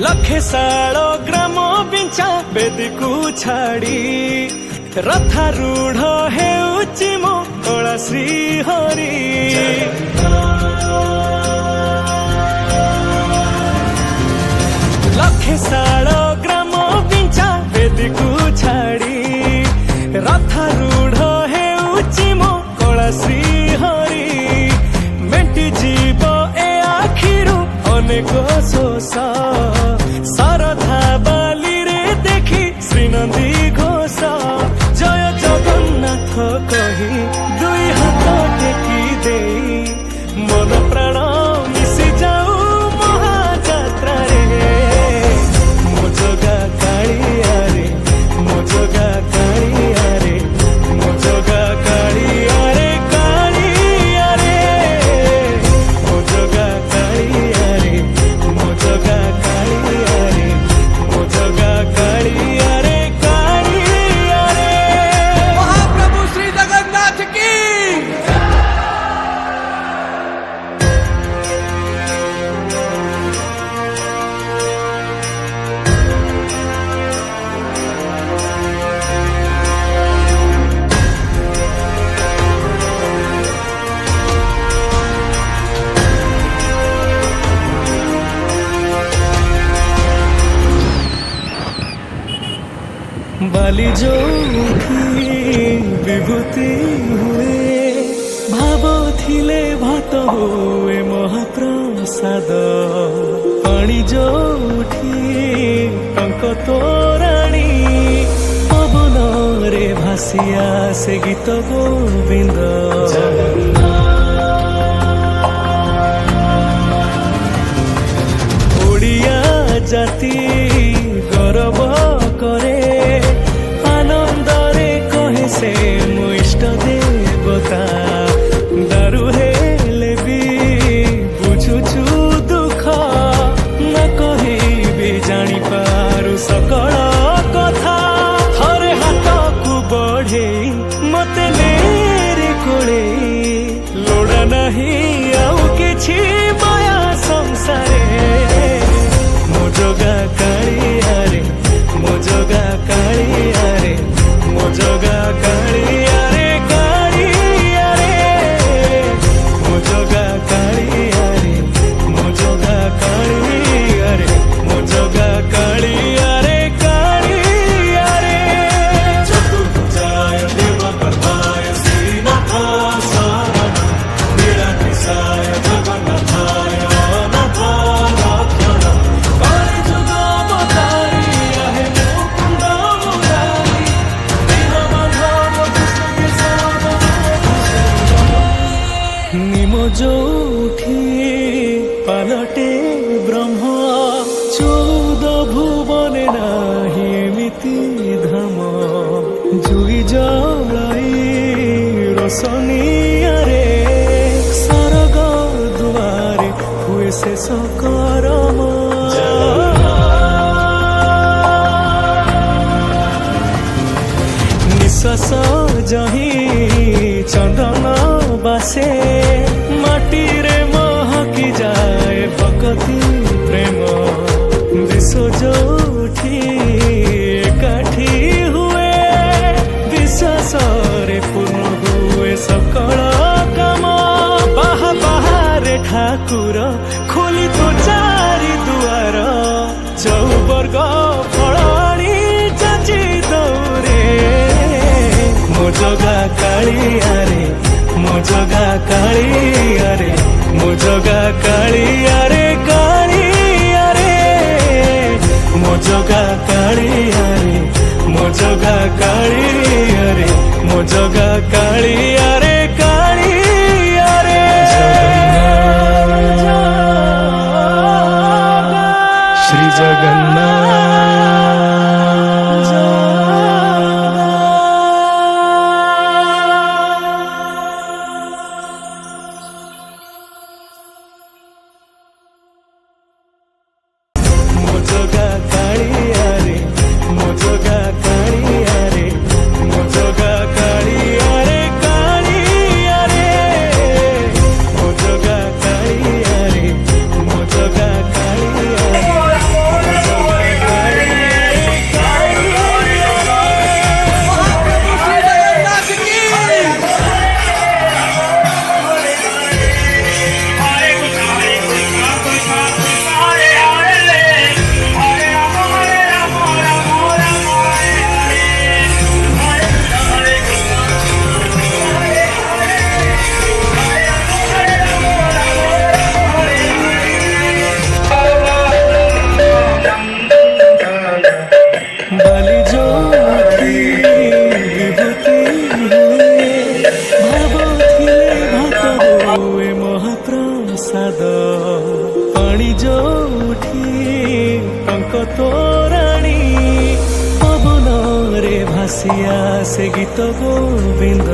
लखे साल ग्राम बिंचा बेदी को छाड़ी रथारूढ़ हेउची मो कला श्री हरि लखे साल ग्राम बिंचा बेदी को छाड़ी रथारूढ़ हेउची मो कला श्री हरि मेंटी जीव ए आखिरु अनेक शोष सरधा बाली रे देखी श्रीनंदी घोष जय जगन्नाथ कही दुई हाथ टेकी दे मन प्राण मिशि जाऊ महाजात्रा रे मो जगा कालिया रे मो जगा कालिया रे मो जगा कालिया रे कालिया रे मो जगा कालिया रे मो जगा कालिया रे मो जगा कालिया रे कालिया रे महाप्रभु श्री जगन्नाथ की बाली जो विभूति हुए भाव थिले भात हुए महाप्रसाद पाणी जो टंक तोराणी पवन रे भासिया से गीत गोविंद ओडिया जाति गौरव करे आनंदरे कहे से मो इष्ट देवता दारु हेले भी बुझुछु दुख न कहिबे जानी पारु सकल कथा थरे हाथ को बढ़े मते मेरे कोले लोड़ा नहीं आउ किछि माया संसारे मो जगा कालिया रे मो जगा कालिया रे मो जगा कालिया रे कालिया रे मो जगा कालिया रे मो जगा कालिया रे मो जगा कालिया रे कालिया रे चतुर्भुजाय देवकथाय श्रीनाथाय शरणं नीलकेशाय जगन्नाथाय अनाथाय रक्षणं कलिजुग अवतारिया हे मुकुंद मुरारी दीनबंधु कृष्ण केशव निमो जोठी पालटे ब्रह्म 14 भुवने नाही एमिति धाम जुई जलाई रोशनिया रे सरग दुआरे हुए से सकरम निश्वास जही चंदन बासे माटी रे महकी जाए भक्ति प्रेम विश्व जोठी एकाठी हुए विश्वास रे पूर्ण हुए सकल काम बाहा बाहारे ठाकुर खोली तो चारि दुआर चौवर्ग फलाणी चाची दौरे मो जगा कालिया रे मो जगा कालिया रे मो जगा कालिया रे कालिया रे मो जगा कालिया रे मो जगा कालिया रे मो जगा कालिया रे कालिया रे श्री जगन्नाथ ପ୍ରସାଦ ପାଣି ଯୋଉଠି ଟଙ୍କ ତୋରାଣୀ ପବନରେ ଭାସିଆ ସେ ଗୀତ ଗୋବିନ୍ଦ